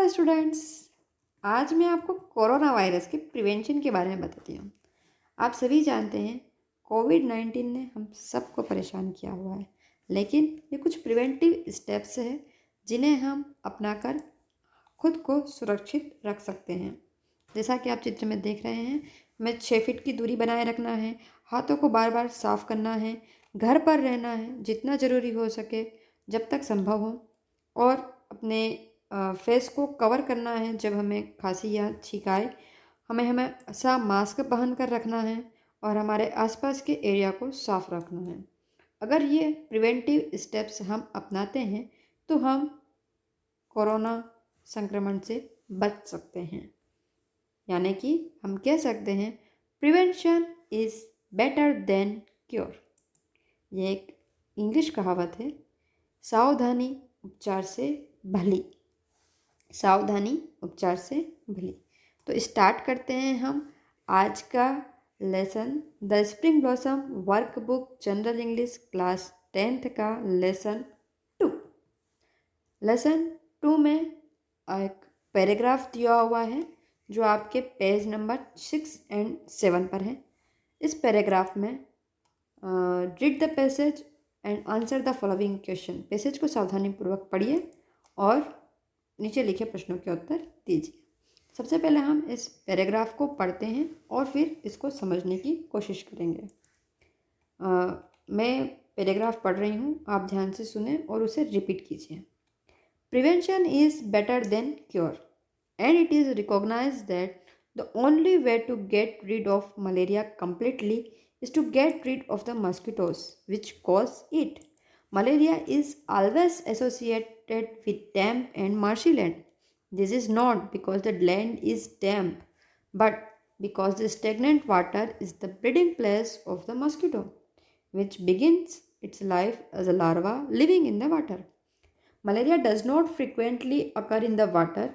Students. आज मैं आपको कोरोना वायरस के प्रिवेंशन के बारे में बताती हूँ। आप सभी जानते हैं कोविड-19 ने हम सबको परेशान किया हुआ है, लेकिन ये कुछ प्रिवेंटिव स्टेप्स हैं जिन्हें हम अपनाकर खुद को सुरक्षित रख सकते हैं। जैसा कि आप चित्र में देख रहे हैं, हमें 6 फीट की दूरी बनाए रखना है, हाथों को बार बार साफ करना है, घर पर रहना है जितना ज़रूरी हो सके जब तक संभव हो, और अपने फेस को कवर करना है जब हमें खांसी या छींक आए। हमें हमेशा मास्क पहन कर रखना है और हमारे आसपास के एरिया को साफ रखना है। अगर ये प्रिवेंटिव स्टेप्स हम अपनाते हैं तो हम कोरोना संक्रमण से बच सकते हैं। यानी कि हम कह सकते हैं prevention is better than cure. ये एक इंग्लिश कहावत है। सावधानी उपचार से भली। सावधानी उपचार से भली। तो स्टार्ट करते हैं हम आज का lesson. The spring blossom workbook general English class 10th का लेसन 2। लेसन 2 में एक पैराग्राफ दिया हुआ है जो आपके पेज नंबर 6 और 7 पर है। इस पैराग्राफ में read the passage and answer the following question. Passage को सावधानीपूर्वक पढ़िए और नीचे लिखे प्रश्नों के उत्तर दीजिए। सबसे पहले हम इस पैराग्राफ को पढ़ते हैं और फिर इसको समझने की कोशिश करेंगे। मैं पैराग्राफ पढ़ रही हूँ, आप ध्यान से सुने और उसे रिपीट कीजिए। Prevention is better than cure and it is recognised that the only way to get rid of malaria completely is to get rid of the mosquitoes which cause it. Malaria is always associated with damp and marshy land. This is not because the land is damp, but because the stagnant water is the breeding place of the mosquito, which begins its life as a larva living in the water. Malaria does not frequently occur in the water.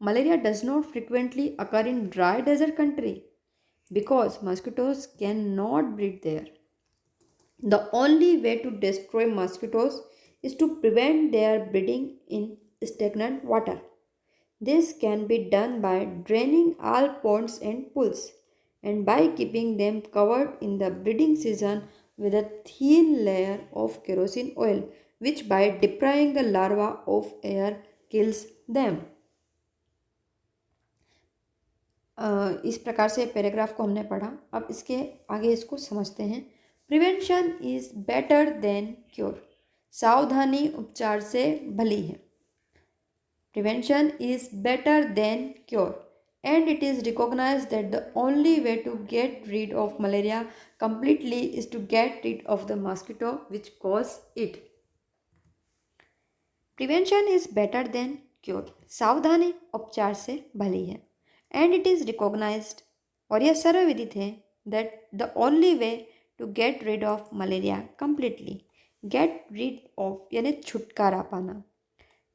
Malaria does not frequently occur in dry desert country because mosquitoes cannot breed there. The only way to destroy mosquitoes is to prevent their breeding in stagnant water. This can be done by draining all ponds and pools and by keeping them covered in the breeding season with a thin layer of kerosene oil, which by depriving the larva of air kills them. इस प्रकार से paragraph को हमने पढ़ा। अब इसके आगे इसको समझते हैं। Prevention is better than cure. सावधानी उपचार से भली है। Prevention is better than cure and it is recognised that the only way to get rid of malaria completely is to get rid of the mosquito which cause it. Prevention is better than cure. सावधानी उपचार से भली है। And it is recognised, और यह सर्वविदित है, that the only way to get rid of malaria completely. Get rid of यानी छुटकारा पाना।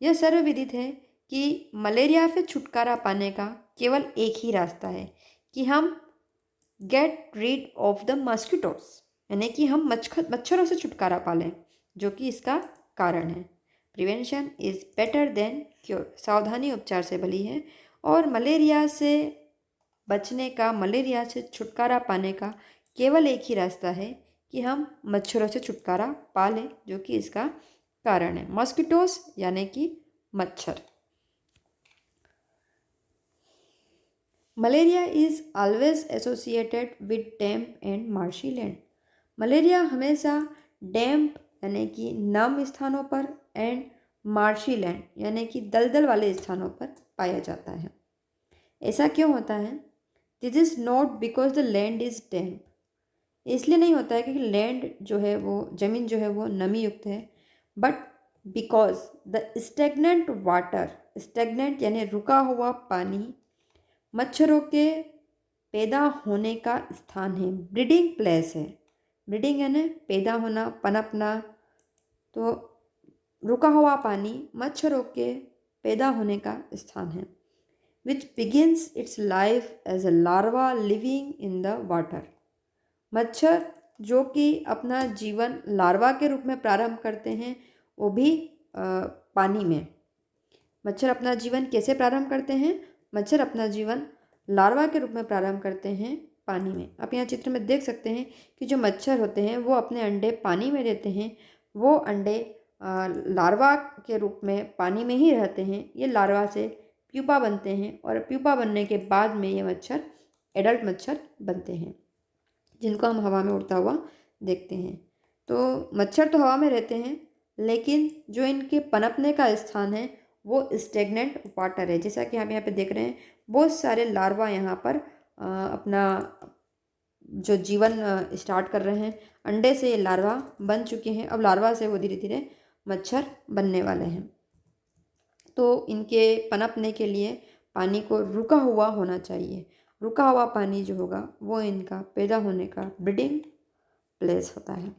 यह सर्वविदित है कि मलेरिया से छुटकारा पाने का केवल एक ही रास्ता है कि हम gate rid of the mosquitoes, यानी कि हम मच्छरों से छुटकारा पा लें, जो कि इसका कारण है। Prevention is better than cure. सावधानी उपचार से भली है और मलेरिया से बचने का, मलेरिया से छुटकारा पाने का केवल एक ही रास्ता है कि हम मच्छरों से छुटकारा पा लें, जो कि इसका कारण है। मॉस्किटोस यानी कि मच्छर। Malaria is always associated with damp and marshy land. Malaria हमेशा डैम्प यानी कि नम स्थानों पर एंड मार्शी लैंड यानी कि दलदल वाले स्थानों पर पाया जाता है। ऐसा क्यों होता है? This is not because the land is damp. इसलिए नहीं होता है क्योंकि लैंड जो है वो, ज़मीन जो है वो नमी युक्त है, but because the stagnant water, stagnant यानी रुका हुआ पानी मच्छरों के पैदा होने का स्थान है, ब्रीडिंग प्लेस है। ब्रीडिंग यानी पैदा होना, पनपना। तो रुका हुआ पानी मच्छरों के पैदा होने का स्थान है। which begins its life as a larva living in the water. मच्छर जो कि अपना जीवन लार्वा के रूप में प्रारंभ करते हैं, वो भी पानी में। मच्छर अपना जीवन कैसे प्रारंभ करते हैं? मच्छर अपना जीवन लार्वा के रूप में प्रारंभ करते हैं पानी में। आप यहाँ चित्र में देख सकते हैं कि जो मच्छर होते हैं वो अपने अंडे पानी में देते हैं। वो अंडे लार्वा के रूप में पानी में ही रहते हैं। ये लार्वा से प्यूपा बनते हैं और प्यूपा बनने के बाद में ये मच्छर एडल्ट मच्छर बनते हैं, जिनको हम हवा में उड़ता हुआ देखते हैं। तो मच्छर तो हवा में रहते हैं, लेकिन जो इनके पनपने का स्थान है वो स्टेगनेंट वाटर है। जैसा कि हम यहाँ पे देख रहे हैं, बहुत सारे लार्वा यहाँ पर अपना जो जीवन स्टार्ट कर रहे हैं। अंडे से ये लार्वा बन चुके हैं, अब लार्वा से वो धीरे धीरे मच्छर बनने वाले हैं। तो इनके पनपने के लिए पानी को रुका हुआ होना चाहिए। रुका हुआ पानी जो होगा वो इनका पैदा होने का ब्रीडिंग प्लेस होता है।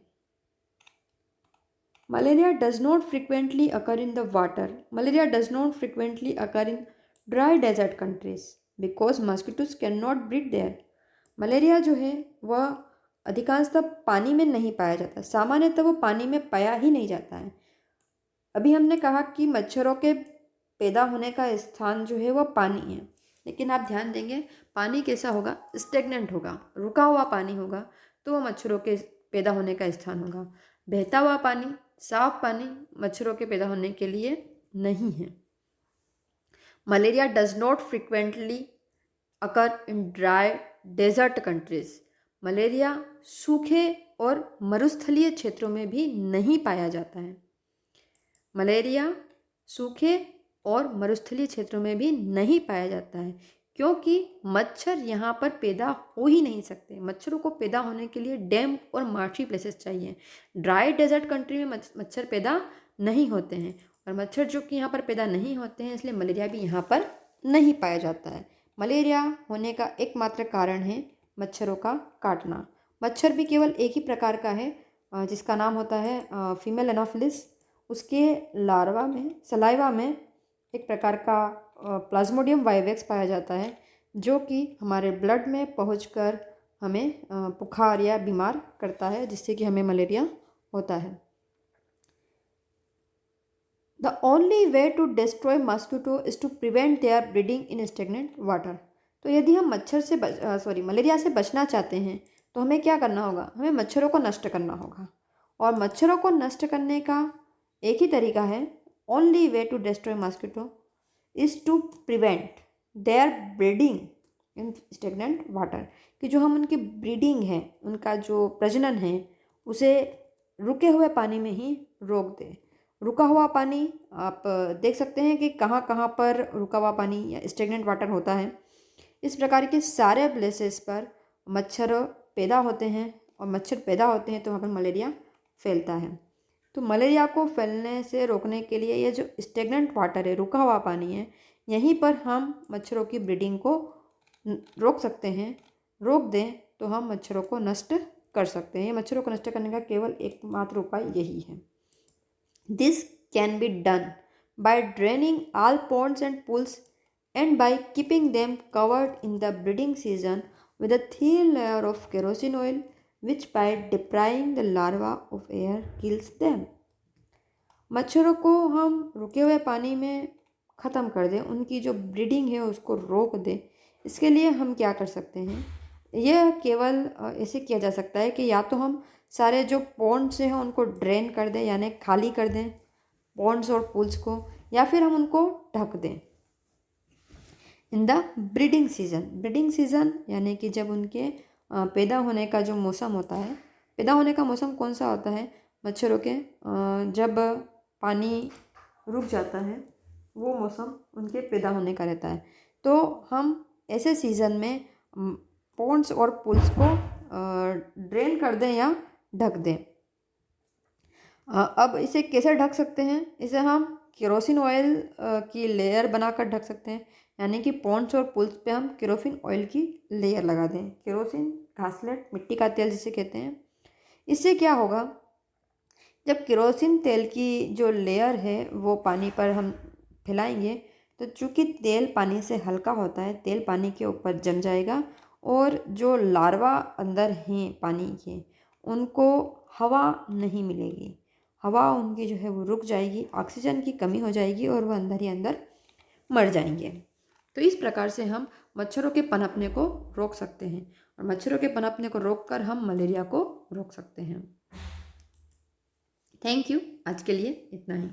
Malaria does not frequently occur in the water. Malaria does not frequently occur in dry desert countries because mosquitoes cannot breed there. Malaria जो है वह अधिकांशतः पानी में नहीं पाया जाता, सामान्यतः वो पानी में पाया ही नहीं जाता है। अभी हमने कहा कि मच्छरों के पैदा होने का स्थान जो है वह पानी है, लेकिन आप ध्यान देंगे पानी कैसा होगा? स्टेगनेंट होगा, रुका हुआ पानी होगा, तो वह मच्छरों के पैदा होने का स्थान होगा। बहता हुआ पानी, साफ पानी मच्छरों के पैदा होने के लिए नहीं है। Malaria does not frequently occur in dry desert countries. Malaria सूखे और मरुस्थलीय क्षेत्रों में भी नहीं पाया जाता है। मलेरिया सूखे और मरुस्थलीय क्षेत्रों में भी नहीं पाया जाता है, क्योंकि मच्छर यहाँ पर पैदा हो ही नहीं सकते। मच्छरों को पैदा होने के लिए डैम्प और मार्शी प्लेसेस चाहिए। ड्राई डेजर्ट कंट्री में मच्छर पैदा नहीं होते हैं, और मच्छर जो कि यहाँ पर पैदा नहीं होते हैं, इसलिए मलेरिया भी यहाँ पर नहीं पाया जाता है। मलेरिया होने का एकमात्र कारण है मच्छरों का काटना। मच्छर भी केवल एक ही प्रकार का है, जिसका नाम होता है फीमेल एनोफिलिस। उसके लार्वा में, सलाइवा में एक प्रकार का प्लाज्मोडियम वाइवेक्स पाया जाता है, जो कि हमारे ब्लड में पहुंचकर हमें बुखार या बीमार करता है, जिससे कि हमें मलेरिया होता है। The only way to destroy mosquito is to prevent their breeding in stagnant water. तो यदि हम मलेरिया से बचना चाहते हैं तो हमें क्या करना होगा? हमें मच्छरों को नष्ट करना होगा, और मच्छरों को नष्ट करने का एक ही तरीका है, only way to destroy mosquito is to prevent their breeding in stagnant water. कि जो हम उनकी ब्रीडिंग है, उनका जो प्रजनन है, उसे रुके हुए पानी में ही रोक दें। रुका हुआ पानी आप देख सकते हैं कि कहाँ कहाँ पर रुका हुआ पानी या स्टेगनेंट वाटर होता है। इस प्रकार के सारे प्लेसेस पर मच्छर पैदा होते हैं, और मच्छर पैदा होते हैं तो वहाँ पर मलेरिया फैलता है। तो मलेरिया को फैलने से रोकने के लिए ये जो स्टेगनेंट वाटर है, रुका हुआ पानी है, यहीं पर हम मच्छरों की ब्रीडिंग को रोक सकते हैं। रोक दें तो हम मच्छरों को नष्ट कर सकते हैं। मच्छरों को नष्ट करने का केवल एकमात्र उपाय यही है। This can be done by draining all Pond's and pools and by keeping them covered in the breeding season with a thin layer of kerosene oil, which by depriving the larva of air kills them. मच्छरों को हम रुके हुए पानी में ख़त्म कर दें, उनकी जो ब्रीडिंग है उसको रोक दें। इसके लिए हम क्या कर सकते हैं? यह केवल ऐसे किया जा सकता है कि या तो हम सारे जो पॉन्ड्स हैं उनको ड्रेन कर दें, यानी खाली कर दें पॉन्ड्स और पूल्स को, या फिर हम उनको ढक दें। इन द ब्रीडिंग सीज़न यानी कि जब उनके पैदा होने का जो मौसम होता है, पैदा होने का मौसम कौन सा होता है? मच्छरों के जब पानी रुक जाता है, वो मौसम उनके पैदा होने का रहता है। तो हम ऐसे सीज़न में पॉन्ड्स और पूल्स को ड्रेन कर दें या ढक दें। अब इसे कैसे ढक सकते हैं? इसे हम केरोसिन ऑयल की लेयर बनाकर ढक सकते हैं, यानी कि पॉन्ड्स और पुल्स पे हम केरोसिन ऑयल की लेयर लगा दें। केरोसिन घासलेट, मिट्टी का तेल जिसे कहते हैं। इससे क्या होगा? जब केरोसिन तेल की जो लेयर है वो पानी पर हम फैलाएंगे, तो चूँकि तेल पानी से हल्का होता है, तेल पानी के ऊपर जम जाएगा, और जो लार्वा अंदर हैं पानी के, उनको हवा नहीं मिलेगी। हवा उनकी जो है वो रुक जाएगी, ऑक्सीजन की कमी हो जाएगी, और वह अंदर ही अंदर मर जाएंगे। तो इस प्रकार से हम मच्छरों के पनपने को रोक सकते हैं और मच्छरों के पनपने को रोककर हम मलेरिया को रोक सकते हैं। Thank you. आज के लिए इतना ही।